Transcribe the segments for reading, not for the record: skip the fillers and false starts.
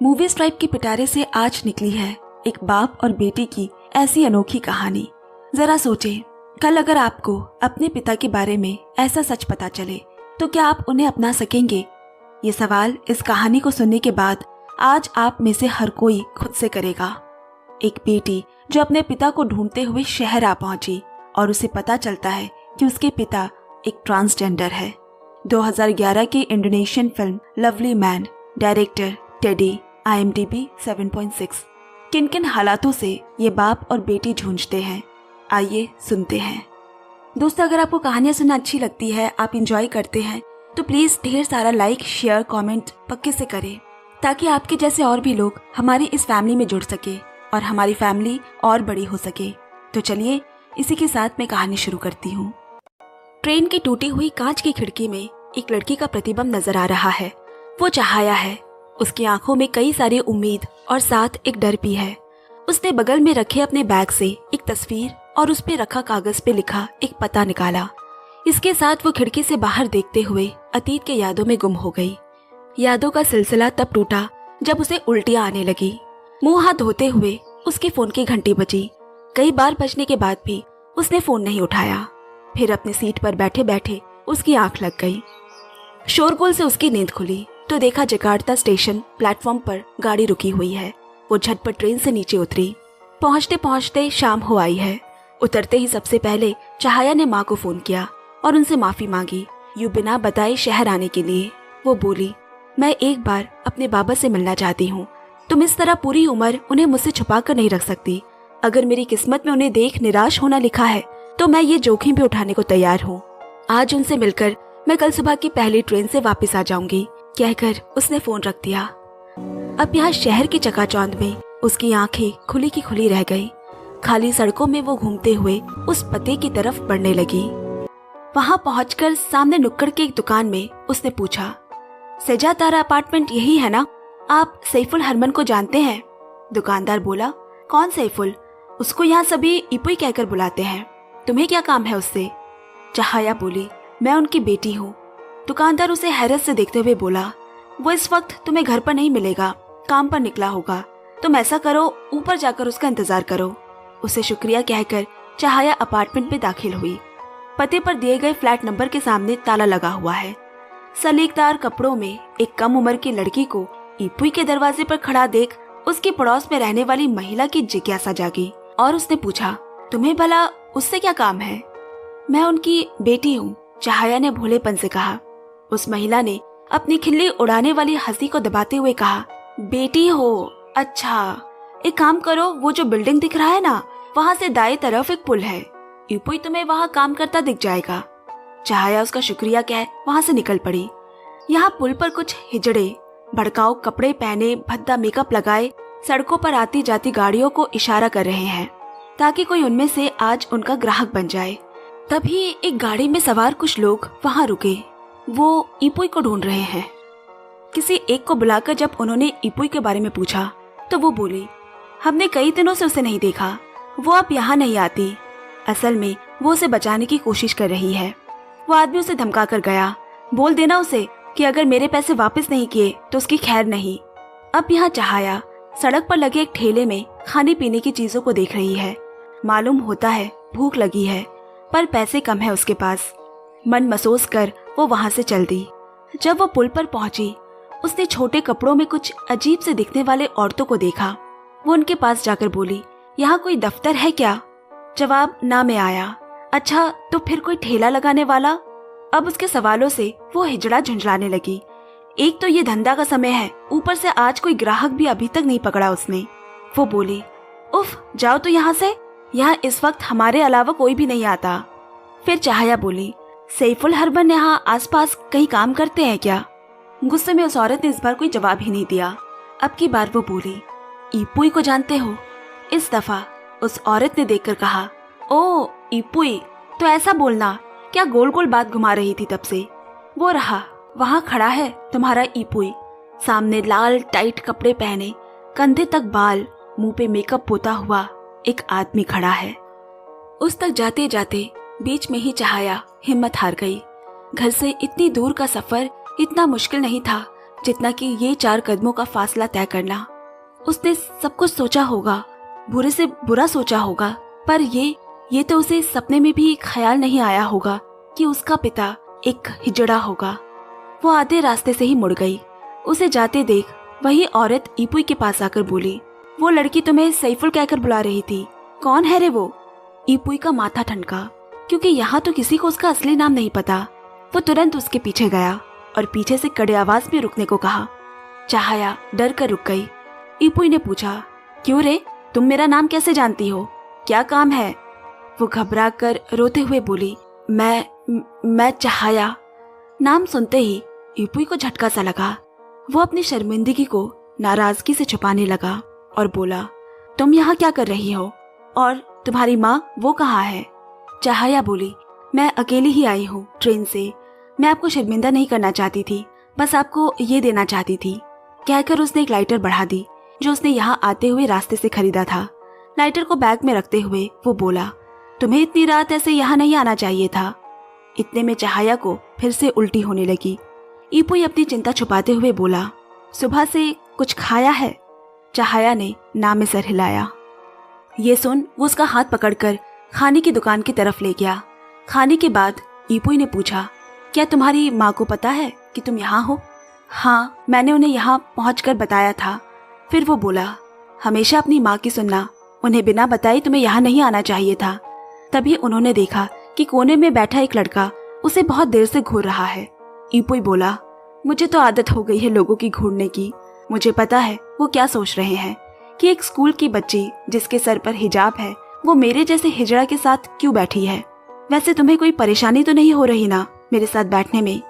Movie stripe के पिटारे से आज निकली है एक बाप और बेटी की ऐसी अनोखी कहानी। जरा सोचें, कल अगर आपको अपने पिता के बारे में ऐसा सच पता चले तो क्या आप उन्हें अपना सकेंगे? ये सवाल इस कहानी को सुनने के बाद आज आप में से हर कोई खुद से करेगा। एक बेटी जो अपने पिता को ढूंढते हुए शहर आ पहुंची और उसे पता चलता है कि उसके पिता एक ट्रांसजेंडर है। 2011 की Indonesian film lovely man, director teddy, IMDb 7.6। किन किन हालातों से ये बाप और बेटी जूझते हैं, आइए सुनते हैं। दोस्तों, अगर आपको कहानियां सुनना अच्छी लगती है, आप इंजॉय करते हैं, तो प्लीज ढेर सारा लाइक, शेयर, कमेंट पक्के से करें ताकि आपके जैसे और भी लोग हमारी इस फैमिली में जुड़ सके और हमारी फैमिली और बड़ी हो सके। तो चलिए इसी के साथ मैं कहानी शुरू करती हूँ। ट्रेन की टूटी हुई कांच की खिड़की में एक लड़की का प्रतिबिंब नजर आ रहा है। वो चहाया है। उसकी आंखों में कई सारी उम्मीद और साथ एक डर भी है। उसने बगल में रखे अपने बैग से एक तस्वीर और उस पे रखा कागज पे लिखा एक पता निकाला। इसके साथ वो खिड़की से बाहर देखते हुए अतीत के यादों में गुम हो गई। यादों का सिलसिला तब टूटा जब उसे उल्टियां आने लगी। मुंह हाथ धोते हुए उसके फोन की घंटी बजी। कई बार बजने के बाद भी उसने फोन नहीं उठाया। फिर अपनी सीट पर बैठे बैठे उसकी आंख लग गई। शोरगुल से उसकी नींद खुली तो देखा जकार्ता स्टेशन प्लेटफॉर्म पर गाड़ी रुकी हुई है। वो झटपट ट्रेन से नीचे उतरी। पहुंचते पहुंचते शाम हो आई है। उतरते ही सबसे पहले चहाया ने माँ को फोन किया और उनसे माफी मांगी, यूं बिना बताए शहर आने के लिए। वो बोली, मैं एक बार अपने बाबा से मिलना चाहती हूँ। तुम इस तरह पूरी उम्र उन्हें मुझसे छुपा कर नहीं रख सकती। अगर मेरी किस्मत में उन्हें देख निराश होना लिखा है तो मैं ये जोखिम भी उठाने को तैयार हूँ। आज उनसे मिलकर मैं कल सुबह की पहली ट्रेन से वापस आ जाऊंगी, कहकर उसने फोन रख दिया। अब यहाँ शहर की चकाचौंध में उसकी आंखें खुली की खुली रह गई। खाली सड़कों में वो घूमते हुए उस पते की तरफ बढ़ने लगी। वहां पहुंचकर सामने नुक्कड़ की एक दुकान में उसने पूछा, सेजा तारा अपार्टमेंट यही है ना? आप सैफुल हरमन को जानते हैं? दुकानदार बोला, कौन सैफुल? उसको यहाँ सभी इपुई कहकर बुलाते हैं। तुम्हें क्या काम है उससे? चहाया बोली, मैं उनकी बेटी हूँ। दुकानदार उसे हैरत से देखते हुए बोला, वो इस वक्त तुम्हें घर पर नहीं मिलेगा, काम पर निकला होगा। तुम ऐसा करो, ऊपर जाकर उसका इंतजार करो। उसे शुक्रिया कहकर चहाया अपार्टमेंट में दाखिल हुई। पते पर दिए गए फ्लैट नंबर के सामने ताला लगा हुआ है। सलीकदार कपड़ों में एक कम उम्र की लड़की को इपुई के दरवाजे पर खड़ा देख उसकी पड़ोस में रहने वाली महिला की जिज्ञासा जागी और उसने पूछा, तुम्हें भला उससे क्या काम है? मैं उनकी बेटी हूँ, चहाया ने भोलेपन से कहा। उस महिला ने अपनी खिल्ली उड़ाने वाली हंसी को दबाते हुए कहा, बेटी हो? अच्छा, एक काम करो, वो जो बिल्डिंग दिख रहा है ना, वहाँ से दाएं तरफ एक पुल है। इपुई तुम्हें वहाँ काम करता दिख जाएगा। चहाया उसका शुक्रिया कह वहाँ से निकल पड़ी। यहाँ पुल पर कुछ हिजड़े भड़काऊ कपड़े पहने, भद्दा मेकअप लगाए सड़कों पर आती जाती गाड़ियों को इशारा कर रहे हैं ताकि कोई उनमें से आज उनका ग्राहक बन जाए। तभी एक गाड़ी में सवार कुछ लोग वहां रुके। वो इपुई को ढूंढ रहे हैं। किसी एक को बुलाकर जब उन्होंने इपुई के बारे में पूछा तो वो बोली, हमने कई दिनों से उसे नहीं देखा। वो अब यहाँ नहीं आती। असल में वो उसे बचाने की कोशिश कर रही है। वो आदमी उसे धमका कर गया, बोल देना उसे कि अगर मेरे पैसे वापस नहीं किए तो उसकी खैर नहीं। अब यहाँ चहाया सड़क पर लगे एक ठेले में खाने पीने की चीजों को देख रही है। मालूम होता है भूख लगी है, पर पैसे कम है उसके पास। मन मसोस कर वो वहां से चल दी। जब वो पुल पर पहुंची, उसने छोटे कपड़ों में कुछ अजीब से दिखने वाले औरतों को देखा। वो उनके पास जाकर बोली, यहाँ कोई दफ्तर है क्या? जवाब ना में आया। अच्छा, तो फिर कोई ठेला लगाने वाला? अब उसके सवालों से वो हिजड़ा झुंझलाने लगी। एक तो ये धंधा का समय है, ऊपर से आज कोई ग्राहक भी अभी तक नहीं पकड़ा उसने। वो बोली, उफ, जाओ तो यहाँ से। यहाँ इस वक्त हमारे अलावा कोई भी नहीं आता। फिर चहाया बोली, सैफुल हरमन यहाँ आसपास कहीं काम करते हैं क्या? गुस्से में उस औरत ने इस बार कोई जवाब ही नहीं दिया। अब की बार वो बोली, इपुई को जानते हो? इस दफा उस औरत ने देखकर कहा, ओ इपुई, तो ऐसा बोलना। क्या गोल गोल बात घुमा रही थी तब से? वो रहा, वहाँ खड़ा है तुम्हारा इपुई। सामने लाल टाइट कपड़े पहने, कंधे तक बाल, मुंह पे मेकअप पोता हुआ एक आदमी खड़ा है। उस तक जाते जाते बीच में ही चहाया हिम्मत हार गई। घर से इतनी दूर का सफर इतना मुश्किल नहीं था जितना कि ये 4 कदमों का फासला तय करना। उसने सब कुछ सोचा होगा, बुरे से बुरा सोचा होगा, पर ये तो उसे सपने में भी ख्याल नहीं आया होगा कि उसका पिता एक हिजड़ा होगा। वो आधे रास्ते से ही मुड़ गई। उसे जाते देख वही औरत ईपुई के पास आकर बोली, वो लड़की तुम्हें सैफुल कहकर बुला रही थी, कौन है रे वो? ईपुई का माथा ठनका, क्योंकि यहाँ तो किसी को उसका असली नाम नहीं पता। वो तुरंत उसके पीछे गया और पीछे से कड़े आवाज में रुकने को कहा। चाहया डर कर रुक गई। ईपुई ने पूछा, क्यों रे, तुम मेरा नाम कैसे जानती हो? क्या काम है? वो घबरा कर रोते हुए बोली, मैं चाहया। नाम सुनते ही ईपुई को झटका सा लगा। वो अपनी शर्मिंदगी को नाराजगी से छुपाने लगा और बोला, तुम यहाँ क्या कर रही हो? और तुम्हारी माँ वो कहाँ है? चाहया बोली, मैं अकेली ही आई हूँ ट्रेन से। मैं आपको शर्मिंदा नहीं करना चाहती थी, बस आपको ये देना चाहती थी। कहकर उसने एक लाइटर बढ़ा दी जो उसने यहाँ आते हुए रास्ते से खरीदा था। लाइटर को बैग में रखते हुए वो बोला, तुम्हें इतनी रात ऐसे यहाँ नहीं आना चाहिए था। इतने में चाहया को फिर से उल्टी होने लगी। ईपुई अपनी चिंता छुपाते हुए बोला, सुबह से कुछ खाया है? चाहया ने ना में सर हिलाया। ये सुन वो उसका हाथ पकड़कर खाने की दुकान की तरफ ले गया। खाने के बाद ईपुई ने पूछा, क्या तुम्हारी माँ को पता है कि तुम यहाँ हो? हाँ, मैंने उन्हें यहाँ पहुँचकर बताया था। फिर वो बोला, हमेशा अपनी माँ की सुनना, उन्हें बिना बताए तुम्हें यहाँ नहीं आना चाहिए था। तभी उन्होंने देखा कि कोने में बैठा एक लड़का उसे बहुत देर से घूर रहा है। ईपुई बोला, मुझे तो आदत हो गई है लोगों की घूरने की। मुझे पता है वो क्या सोच रहे हैं कि एक स्कूल की बच्ची जिसके सर पर हिजाब है वो मेरे जैसे हिजड़ा के साथ क्यों बैठी है। वैसे तुम्हें कोई परेशानी तो नहीं हो रही ना मेरे साथ बैठने में?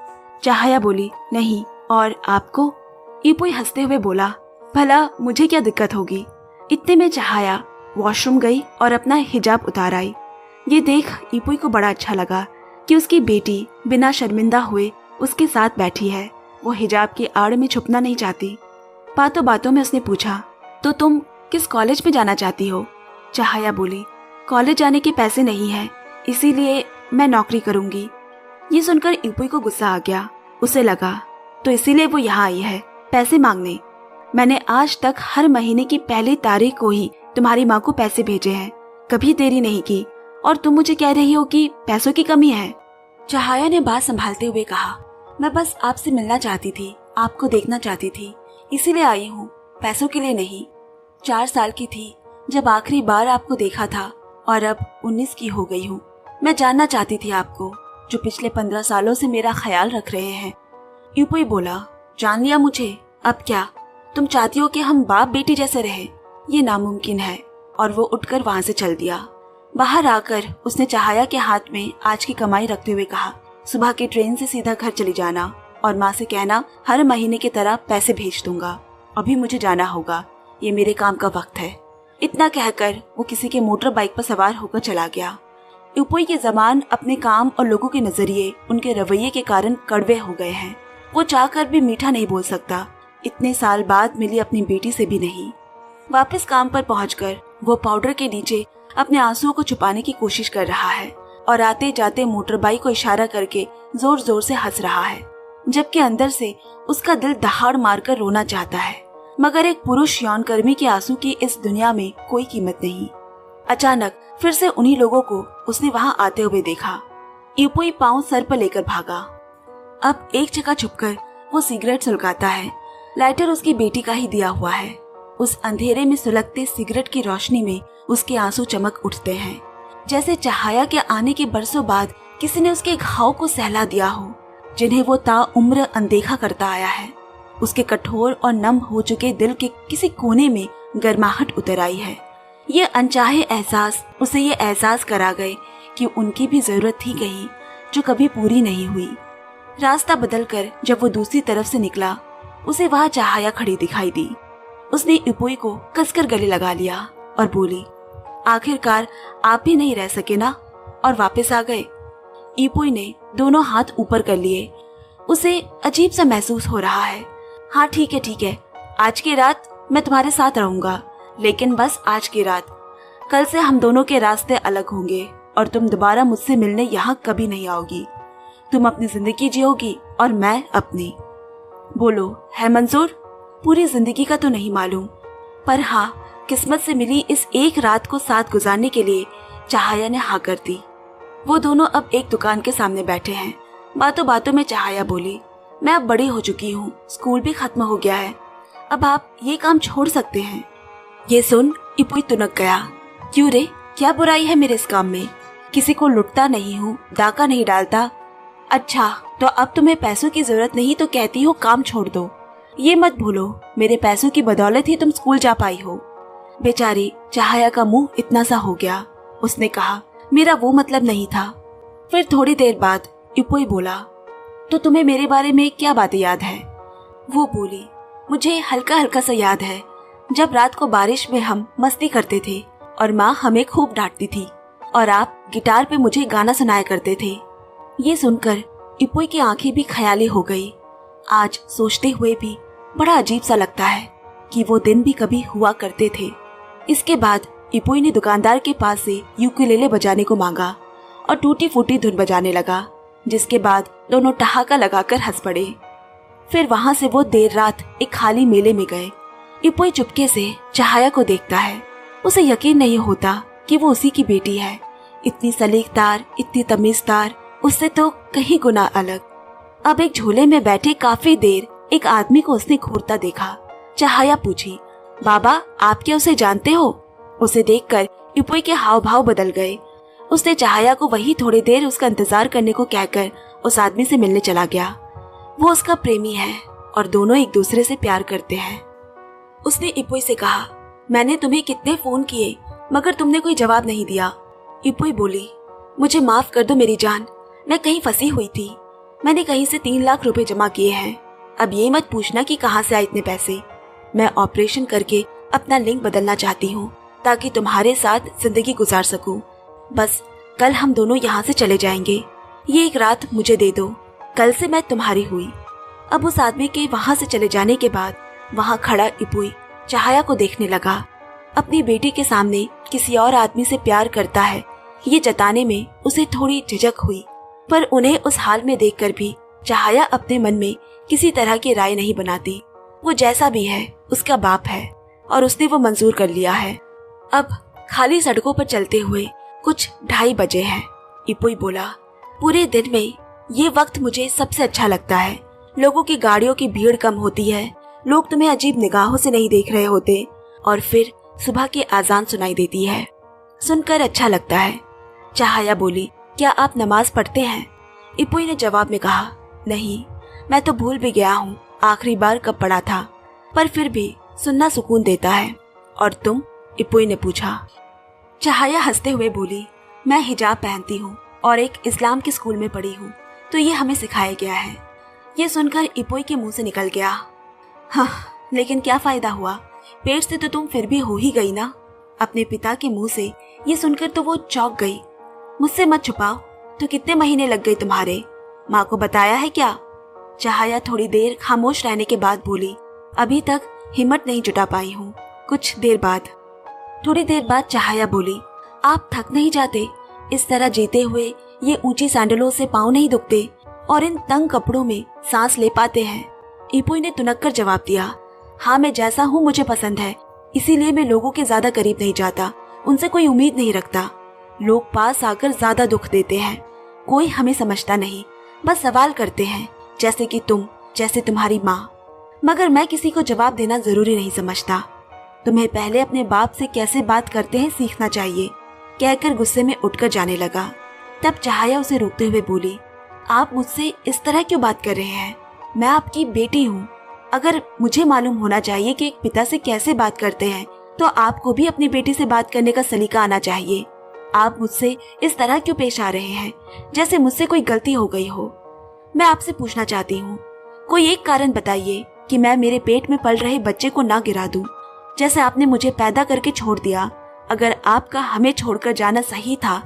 चाहया बोली, नहीं। और आपको? ईपुई हंसते हुए बोला, भला मुझे क्या दिक्कत होगी? इतने में चाहया वॉशरूम गई और अपना हिजाब उतार आई। ये देख ईपुई को बड़ा अच्छा लगा कि उसकी बेटी बिना शर्मिंदा हुए उसके साथ बैठी है। वो हिजाब की आड़ में छुपना नहीं चाहती। बातों बातों में उसने पूछा, तो तुम किस कॉलेज में जाना चाहती हो? चाहया बोली, कॉलेज जाने के पैसे नहीं है, इसीलिए मैं नौकरी करूंगी। ये सुनकर ईपुई को गुस्सा आ गया। उसे लगा, तो इसीलिए वो यहाँ आई है पैसे मांगने। मैंने आज तक हर महीने की पहली तारीख को ही तुम्हारी माँ को पैसे भेजे हैं, कभी देरी नहीं की, और तुम मुझे कह रही हो कि पैसों की कमी है। चाहया ने बात संभालते हुए कहा, मैं बस आपसे मिलना चाहती थी, आपको देखना चाहती थी, इसीलिए आई हूँ, पैसों के लिए नहीं। 4 साल की थी जब आखिरी बार आपको देखा था और अब 19 की हो गई हूँ। मैं जानना चाहती थी आपको, जो पिछले 15 सालों से मेरा ख्याल रख रहे हैं। ईपुई बोला, जान लिया मुझे, अब क्या? तुम चाहती हो कि हम बाप बेटी जैसे रहे? ये नामुमकिन है। और वो उठकर वहां से चल दिया। बाहर आकर उसने चाहया के हाथ में आज की कमाई रखते हुए कहा, सुबह की ट्रेन से सीधा घर चली जाना और माँ से कहना हर महीने की तरह पैसे भेज दूंगा। अभी मुझे जाना होगा, ये मेरे काम का वक्त है। इतना कहकर वो किसी के मोटर बाइक पर सवार होकर चला गया। ईपुई के ज़बान अपने काम और लोगों के नजरिए, उनके रवैये के कारण कड़वे हो गए हैं। वो चाहकर भी मीठा नहीं बोल सकता, इतने साल बाद मिली अपनी बेटी से भी नहीं। वापस काम पर पहुंचकर वो पाउडर के नीचे अपने आंसुओं को छुपाने की कोशिश कर रहा है और आते जाते मोटर बाइक को इशारा करके जोर जोर से हंस रहा है, जबकि अंदर से उसका दिल दहाड़ मारकर रोना चाहता है, मगर एक पुरुष यौनकर्मी के आंसू की इस दुनिया में कोई कीमत नहीं। अचानक फिर से उन्हीं लोगों को उसने वहां आते हुए देखा। ईपुई पांव सर पर लेकर भागा। अब एक जगह छुपकर वो सिगरेट सुलगाता है। लाइटर उसकी बेटी का ही दिया हुआ है। उस अंधेरे में सुलगते सिगरेट की रोशनी में उसके आंसू चमक उठते हैं, जैसे चाहया के आने के बरसों बाद किसी ने उसके घाव को सहला दिया हो, जिन्हें वो ताउम्र अनदेखा करता आया है। उसके कठोर और नम हो चुके दिल के किसी कोने में गर्माहट उतर आई है। ये अनचाहे एहसास उसे ये एहसास करा गए कि उनकी भी जरूरत थी कहीं, जो कभी पूरी नहीं हुई। रास्ता बदलकर जब वो दूसरी तरफ से निकला, उसे वहां चाहया खड़ी दिखाई दी। उसने ईपुई को कसकर गले लगा लिया और बोली, आखिरकार आप भी नहीं रह सके ना और वापस आ गए। ईपुई ने दोनों हाथ ऊपर कर लिए। उसे अजीब सा महसूस हो रहा है। हाँ ठीक है, आज की रात मैं तुम्हारे साथ रहूंगा, लेकिन बस आज की रात। कल से हम दोनों के रास्ते अलग होंगे और तुम दोबारा मुझसे मिलने यहाँ कभी नहीं आओगी। तुम अपनी जिंदगी जियोगी और मैं अपनी। बोलो, है मंजूर? पूरी जिंदगी का तो नहीं मालूम, पर हाँ, किस्मत से मिली इस एक रात को साथ गुजारने के लिए चाहया ने हाँ कर दी। वो दोनों अब एक दुकान के सामने बैठे हैं। बातों बातों में चाहया बोली, मैं अब बड़ी हो चुकी हूँ, स्कूल भी खत्म हो गया है, अब आप ये काम छोड़ सकते हैं। ये सुन इपुई तुनक गया। क्यों रे, क्या बुराई है मेरे इस काम में? किसी को लुटता नहीं हूँ, डाका नहीं डालता। अच्छा, तो अब तुम्हें पैसों की जरूरत नहीं तो कहती हो काम छोड़ दो। ये मत भूलो, मेरे पैसों की बदौलत ही तुम स्कूल जा पाई हो। बेचारी चाहया का मुंह इतना सा हो गया। उसने कहा, मेरा वो मतलब नहीं था। फिर थोड़ी देर बाद इपुई बोला, तो तुम्हें मेरे बारे में क्या बातें याद है? वो बोली, मुझे हल्का हल्का सा याद है, जब रात को बारिश में हम मस्ती करते थे और माँ हमें खूब डांटती थी और आप गिटार पे मुझे गाना सुनाया करते थे। ये सुनकर इपुई की आंखें भी ख्याली हो गई। आज सोचते हुए भी बड़ा अजीब सा लगता है कि वो दिन भी कभी हुआ करते थे। इसके बाद इपुई ने दुकानदार के पास से यूकेलेले बजाने को मांगा और टूटी फूटी धुन बजाने लगा, जिसके बाद दोनों ठहाका लगाकर हंस पड़े। फिर वहां से वो देर रात एक खाली मेले में गए। इपुई चुपके से चाहया को देखता है। उसे यकीन नहीं होता कि वो उसी की बेटी है। इतनी सलीकदार, इतनी तमीजदार, उससे तो कहीं गुना अलग। अब एक झूले में बैठे काफी देर एक आदमी को उसने घूरता देखा। चाहया पूछी, बाबा आप क्या उसे जानते हो? उसे देखकर इपुई के हाव भाव बदल गए। उसने चाहया को वही थोड़ी देर उसका इंतजार करने को कहकर उस आदमी से मिलने चला गया। वो उसका प्रेमी है और दोनों एक दूसरे से प्यार करते हैं। उसने इपुई से कहा, मैंने तुम्हें कितने फोन किए मगर तुमने कोई जवाब नहीं दिया। इपुई बोली, मुझे माफ कर दो मेरी जान, मैं कहीं फंसी हुई थी। मैंने कहीं से 3 लाख रुपए जमा किए हैं। अब ये मत पूछना कि कहाँ से आए इतने पैसे। मैं ऑपरेशन करके अपना लिंग बदलना चाहती हूँ ताकि तुम्हारे साथ जिंदगी गुजार सकूं। बस कल हम दोनों यहाँ से चले जाएंगे। ये एक रात मुझे दे दो, कल से मैं तुम्हारी हुई। अब उस आदमी के वहाँ से चले जाने के बाद वहाँ खड़ा इपुई चाहया को देखने लगा। अपनी बेटी के सामने किसी और आदमी से प्यार करता है ये जताने में उसे थोड़ी झिझक हुई, पर उन्हें उस हाल में देखकर भी चाहया अपने मन में किसी तरह की राय नहीं बनाती। वो जैसा भी है उसका बाप है और उसने वो मंजूर कर लिया है। अब खाली सड़कों पर चलते हुए कुछ 2:30 बजे हैं। इपुई बोला, पूरे दिन में ये वक्त मुझे सबसे अच्छा लगता है। लोगों की गाड़ियों की भीड़ कम होती है, लोग तुम्हें अजीब निगाहों से नहीं देख रहे होते और फिर सुबह की आजान सुनाई देती है। सुनकर अच्छा लगता है। चाहया बोली, क्या आप नमाज पढ़ते हैं? इपुई ने जवाब में कहा, नहीं, मैं तो भूल भी गया हूँ आखिरी बार कब पढ़ा था, पर फिर भी सुनना सुकून देता है। और तुम? इपुई ने पूछा। चाहया हंसते हुए बोली, मैं हिजाब पहनती हूँ और एक इस्लाम के स्कूल में पढ़ी हूँ, तो ये हमें सिखाया गया है। ये सुनकर इपुई के मुंह से निकल गया, हाँ, लेकिन क्या फायदा हुआ, पेट से तो तुम फिर भी हो ही गई ना। अपने पिता के मुंह से ये सुनकर तो वो चौंक गई। मुझसे मत छुपाओ, तो कितने महीने लग गए तुम्हारे? माँ को बताया है क्या? चाहया थोड़ी देर खामोश रहने के बाद बोली, अभी तक हिम्मत नहीं जुटा पाई हूँ। कुछ देर बाद थोड़ी देर बाद चाहया बोली, आप थक नहीं जाते? इस तरह जीते हुए ये ऊंची सैंडलों से पाँव नहीं दुखते और इन तंग कपड़ों में सांस ले पाते हैं? इपुई ने तुनक कर जवाब दिया, हाँ, मैं जैसा हूँ मुझे पसंद है, इसीलिए मैं लोगों के ज्यादा करीब नहीं जाता, उनसे कोई उम्मीद नहीं रखता। लोग पास आकर ज्यादा दुख देते हैं, कोई हमें समझता नहीं, बस सवाल करते हैं, जैसे कि तुम, जैसे तुम्हारी माँ। मगर मैं किसी को जवाब देना जरूरी नहीं समझता। तुम्हें पहले अपने बाप से कैसे बात करते हैं सीखना चाहिए, कहकर गुस्से में उठकर जाने लगा। तब चाहया उसे रोकते हुए बोली, आप मुझसे इस तरह क्यों बात कर रहे हैं? मैं आपकी बेटी हूँ। अगर मुझे मालूम होना चाहिए कि एक पिता से कैसे बात करते हैं, तो आपको भी अपनी बेटी से बात करने का सलीका आना चाहिए। आप मुझसे इस तरह क्यों पेश आ रहे हैं, जैसे मुझसे कोई गलती हो गई हो? मैं आपसे पूछना चाहती हूँ, कोई एक कारण बताइए कि मैं मेरे पेट में पल रहे बच्चे को ना गिरा दूं, जैसे आपने मुझे पैदा करके छोड़ दिया। अगर आपका हमें छोड़कर जाना सही था,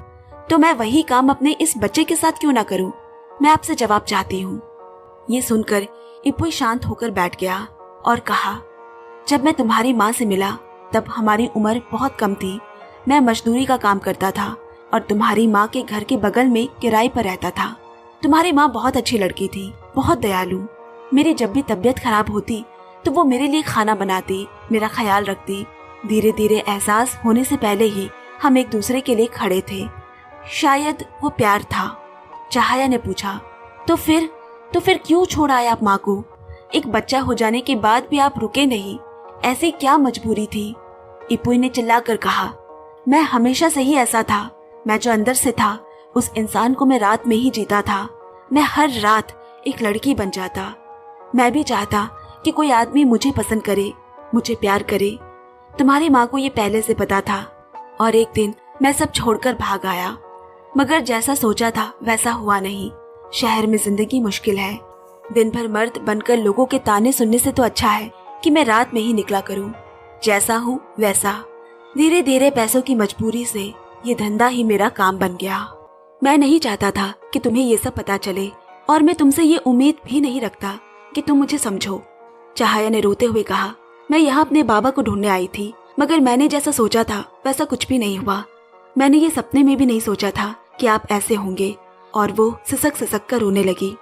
तो मैं वही काम अपने इस बच्चे के साथ क्यों ना करूं? मैं आपसे जवाब चाहती हूँ। ये सुनकर इपुई शांत होकर बैठ गया और कहा, जब मैं तुम्हारी माँ से मिला तब हमारी उम्र बहुत कम थी। मैं मजदूरी का काम करता था और तुम्हारी माँ के घर के बगल में किराए पर रहता था। तुम्हारी माँ बहुत अच्छी लड़की थी, बहुत दयालु। मेरी जब भी तबीयत खराब होती तो वो मेरे लिए खाना बनाती, मेरा ख्याल रखती। धीरे धीरे एहसास होने से पहले ही हम एक दूसरे के लिए खड़े थे। शायद वो प्यार था। चाहया ने पूछा, तो फिर क्यों छोड़ आए आप माँ को? एक बच्चा हो जाने के बाद भी आप रुके नहीं, ऐसी क्या मजबूरी थी? इपुई ने चिल्लाकर कहा, मैं हमेशा से ही ऐसा था। मैं जो अंदर से था उस इंसान को मैं रात में ही जीता था। मैं हर रात एक लड़की बन जाता। मैं भी चाहता कि कोई आदमी मुझे पसंद करे, मुझे प्यार करे। तुम्हारी माँ को ये पहले से पता था और एक दिन मैं सब छोड़कर भाग आया। मगर जैसा सोचा था वैसा हुआ नहीं। शहर में जिंदगी मुश्किल है। दिन भर मर्द बनकर लोगों के ताने सुनने से तो अच्छा है कि मैं रात में ही निकला करूं, जैसा हूं वैसा। धीरे धीरे पैसों की मजबूरी से ये धंधा ही मेरा काम बन गया। मैं नहीं चाहता था कि तुम्हें ये सब पता चले और मैं तुमसे ये उम्मीद भी नहीं रखता कि तुम मुझे समझो। चाहया ने रोते हुए कहा, मैं यहाँ अपने बाबा को ढूंढने आई थी, मगर मैंने जैसा सोचा था वैसा कुछ भी नहीं हुआ। मैंने ये सपने में भी नहीं सोचा था कि आप ऐसे होंगे। और वो सिसक कर रोने लगी।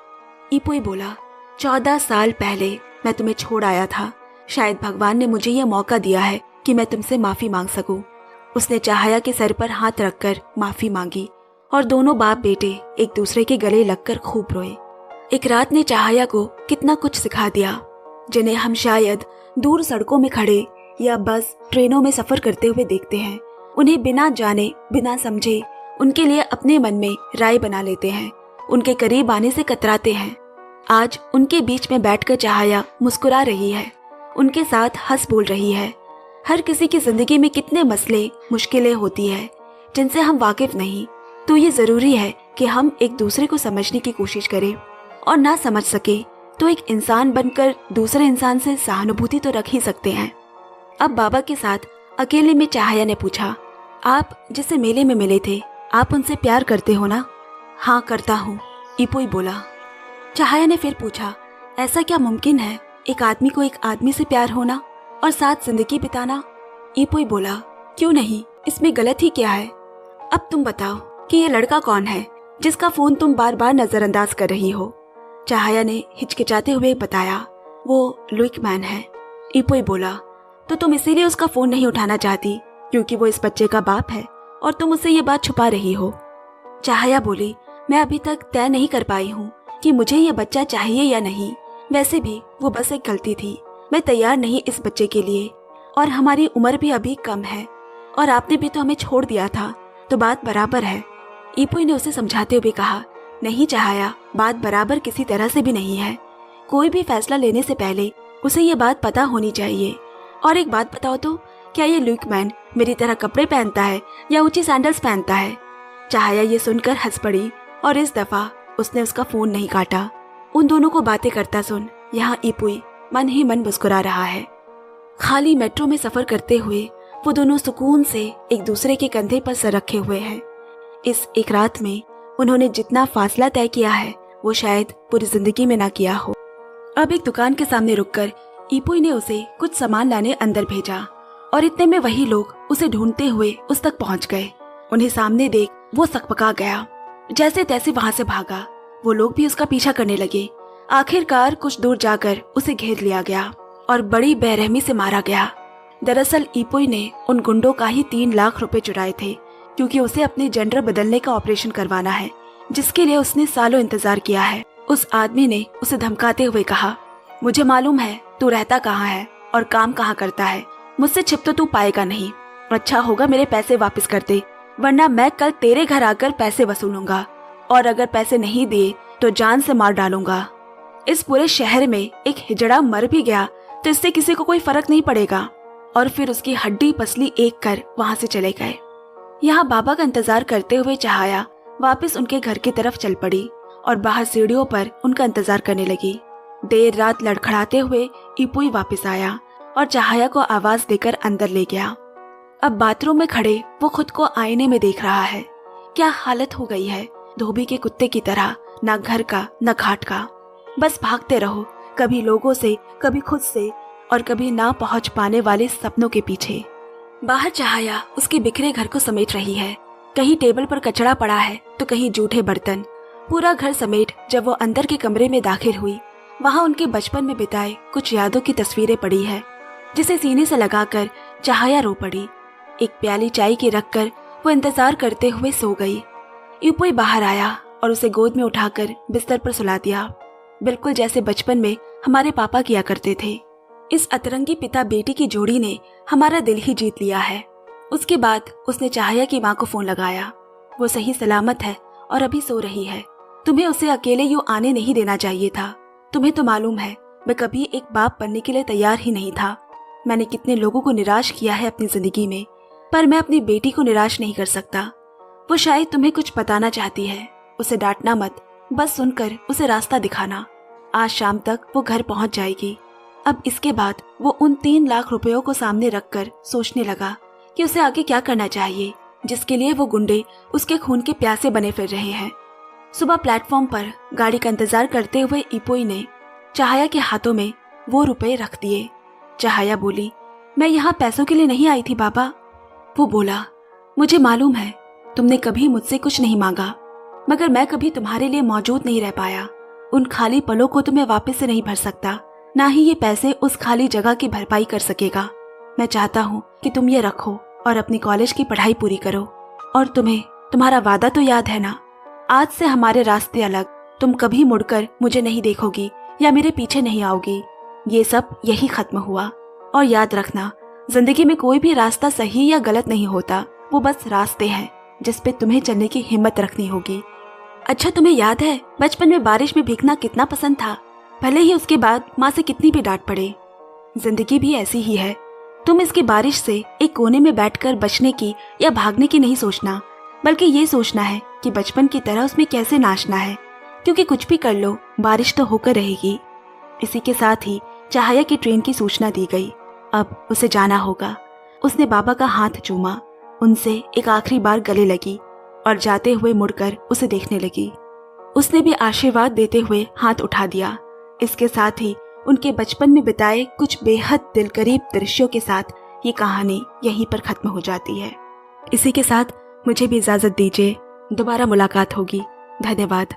इपुई बोला, 14 साल पहले मैं तुम्हें छोड़ आया था। शायद भगवान ने मुझे यह मौका दिया है कि मैं तुमसे माफी मांग सकूं। उसने चाहया के सर पर हाथ रखकर माफी मांगी और दोनों बाप बेटे एक दूसरे के गले लगकर खूब रोए। एक रात ने चाहया को कितना कुछ सिखा दिया, जिन्हें हम शायद दूर सड़कों में खड़े या बस ट्रेनों में सफर करते हुए देखते हैं। उन्हें बिना जाने बिना समझे उनके लिए अपने मन में राय बना लेते हैं, उनके करीब आने से कतराते हैं। आज उनके बीच में बैठकर चाहया मुस्कुरा रही है, उनके साथ हंस बोल रही है। हर किसी की जिंदगी में कितने मसले मुश्किलें होती है जिनसे हम वाकिफ नहीं, तो ये जरूरी है कि हम एक दूसरे को समझने की कोशिश करें और ना समझ सके तो एक इंसान बनकर दूसरे इंसान से सहानुभूति तो रख ही सकते हैं। अब बाबा के साथ अकेले में चाहया ने पूछा, आप जिससे मेले में मिले थे, आप उनसे प्यार करते हो ना? हाँ करता हूँ, इपुई बोला। चाहया ने फिर पूछा, ऐसा क्या मुमकिन है एक आदमी को एक आदमी से प्यार होना और साथ जिंदगी बिताना? इपुई बोला, क्यों नहीं, इसमें गलत ही क्या है? अब तुम बताओ कि ये लड़का कौन है जिसका फोन तुम बार बार नजरअंदाज कर रही हो? चाहया ने हिचकिचाते हुए बताया, वो लुइक मैन है। इपुई बोला, तो तुम इसीलिए उसका फोन नहीं उठाना चाहती क्योंकि वो इस बच्चे का बाप है और तुम उससे ये बात छुपा रही हो? चाहया बोली, मैं अभी तक तय नहीं कर पाई हूँ कि मुझे ये बच्चा चाहिए या नहीं। वैसे भी वो बस एक गलती थी। मैं तैयार नहीं इस बच्चे के लिए और हमारी उम्र भी अभी कम है और आपने भी तो हमें छोड़ दिया था, तो बात बराबर है। इपुई ने उसे समझाते हुए कहा, नहीं चाहया, बात बराबर किसी तरह से भी नहीं है। कोई भी फैसला लेने से पहले उसे ये बात पता होनी चाहिए। और एक बात बताओ तो, क्या ये लुइक मैन मेरी तरह कपड़े पहनता है या ऊंची सैंडल्स पहनता है? चाहया ये सुनकर हंस पड़ी और इस दफा उसने उसका फोन नहीं काटा। उन दोनों को बातें करता सुन यहाँ इपुई मन ही मन मुस्कुरा रहा है। खाली मेट्रो में सफर करते हुए वो दोनों सुकून से एक दूसरे के कंधे पर सर रखे हुए हैं। इस एक रात में उन्होंने जितना फासला तय किया है वो शायद पूरी जिंदगी में ना किया हो। अब एक दुकान के सामने रुककर इपुई ने उसे कुछ सामान लाने अंदर भेजा और इतने में वही लोग उसे ढूंढते हुए उस तक पहुंच गए। उन्हें सामने देख वो सकपका गया, जैसे तैसे वहां से भागा। वो लोग भी उसका पीछा करने लगे। आखिरकार कुछ दूर जाकर उसे घेर लिया गया और बड़ी बेरहमी से मारा गया। दरअसल इपुई ने उन गुंडों का ही 3 लाख रुपए चुराए थे, क्योंकि उसे अपने जेंडर बदलने का ऑपरेशन करवाना है, जिसके लिए उसने सालों इंतजार किया है। उस आदमी ने उसे धमकाते हुए कहा, मुझे मालूम है तू रहता कहाँ है और काम कहाँ करता है। मुझसे छिप तो तू पाएगा नहीं। अच्छा होगा मेरे पैसे वापस कर दे, वरना मैं कल तेरे घर आकर पैसे वसूलूंगा और अगर पैसे नहीं दिए तो जान से मार डालूंगा। इस पूरे शहर में एक हिजड़ा मर भी गया तो इससे किसी को कोई फर्क नहीं पड़ेगा। और फिर उसकी हड्डी पसली एक कर वहां से चले गए। यहाँ बाबा का इंतजार करते हुए चाहया वापस उनके घर की तरफ चल पड़ी और बाहर सीढ़ियों पर उनका इंतजार करने लगी। देर रात लड़खड़ाते हुए इपुई वापस आया और चाहया को आवाज देकर अंदर ले गया। अब बाथरूम में खड़े वो खुद को आईने में देख रहा है। क्या हालत हो गई है, धोबी के कुत्ते की तरह, ना घर का ना घाट का। बस भागते रहो, कभी लोगों से, कभी खुद से और कभी ना पहुंच पाने वाले सपनों के पीछे। बाहर चाहया उसके बिखरे घर को समेट रही है। कहीं टेबल पर कचरा पड़ा है तो कहीं जूठे बर्तन। पूरा घर समेट जब वो अंदर के कमरे में दाखिल हुई, वहाँ उनके बचपन में बिताए कुछ यादों की तस्वीरें पड़ी है, जिसे सीने से लगाकर चाहया रो पड़ी। एक प्याली चाय की रखकर वो इंतजार करते हुए सो गई। यूपुई बाहर आया और उसे गोद में उठाकर बिस्तर पर सुला दिया, बिल्कुल जैसे बचपन में हमारे पापा किया करते थे। इस अतरंगी पिता बेटी की जोड़ी ने हमारा दिल ही जीत लिया है। उसके बाद उसने चाहया की माँ को फोन लगाया। वो सही सलामत है और अभी सो रही है। तुम्हें उसे अकेले यूं आने नहीं देना चाहिए था। तुम्हें तो मालूम है मैं कभी एक बाप बनने के लिए तैयार ही नहीं था। मैंने कितने लोगों को निराश किया है अपनी जिंदगी में, पर मैं अपनी बेटी को निराश नहीं कर सकता। वो शायद तुम्हें कुछ बताना चाहती है। उसे डांटना मत, बस सुनकर उसे रास्ता दिखाना। आज शाम तक वो घर पहुंच जाएगी। अब इसके बाद वो उन 3 लाख रुपयों को सामने रखकर सोचने लगा कि उसे आगे क्या करना चाहिए, जिसके लिए वो गुंडे उसके खून के प्यासे बने फिर रहे हैं। सुबह प्लेटफॉर्म पर गाड़ी का इंतजार करते हुए इपोई ने चाहया के हाथों में वो रुपए रख दिए। चाहया बोली, मैं यहाँ पैसों के लिए नहीं आई थी बाबा। वो बोला, मुझे मालूम है तुमने कभी मुझसे कुछ नहीं मांगा, मगर मैं कभी तुम्हारे लिए मौजूद नहीं रह पाया। उन खाली पलों को तो मैं वापस से नहीं भर सकता, ना ही ये पैसे उस खाली जगह की भरपाई कर सकेगा। मैं चाहता हूँ कि तुम ये रखो और अपनी कॉलेज की पढ़ाई पूरी करो। और तुम्हें तुम्हारा वादा तो याद है ना? आज से हमारे रास्ते अलग। तुम कभी मुड़कर मुझे नहीं देखोगी या मेरे पीछे नहीं आओगी। ये सब यही खत्म हुआ। और याद रखना, जिंदगी में कोई भी रास्ता सही या गलत नहीं होता, वो बस रास्ते हैं जिस पे तुम्हें चलने की हिम्मत रखनी होगी। अच्छा, तुम्हें याद है बचपन में बारिश में भीगना कितना पसंद था, भले ही उसके बाद माँ से कितनी भी डांट पड़े। जिंदगी भी ऐसी ही है। तुम इसकी बारिश से एक कोने में बैठकर बचने की या भागने की नहीं सोचना, बल्कि ये सोचना है कि बचपन की तरह उसमें कैसे नाचना है, क्योंकि कुछ भी कर लो बारिश तो होकर रहेगी। इसी के साथ ही चाहया की ट्रेन की सूचना दी गई। अब उसे जाना होगा। उसने बाबा का हाथ चूमा, उनसे एक आखिरी बार गले लगी और जाते हुए मुड़कर उसे देखने लगी। उसने भी आशीर्वाद देते हुए हाथ उठा दिया। इसके साथ ही उनके बचपन में बिताए कुछ बेहद दिलकरीब दृश्यों के साथ ये कहानी यहीं पर खत्म हो जाती है। इसी के साथ मुझे भी इजाजत दीजिए। दोबारा मुलाकात होगी। धन्यवाद।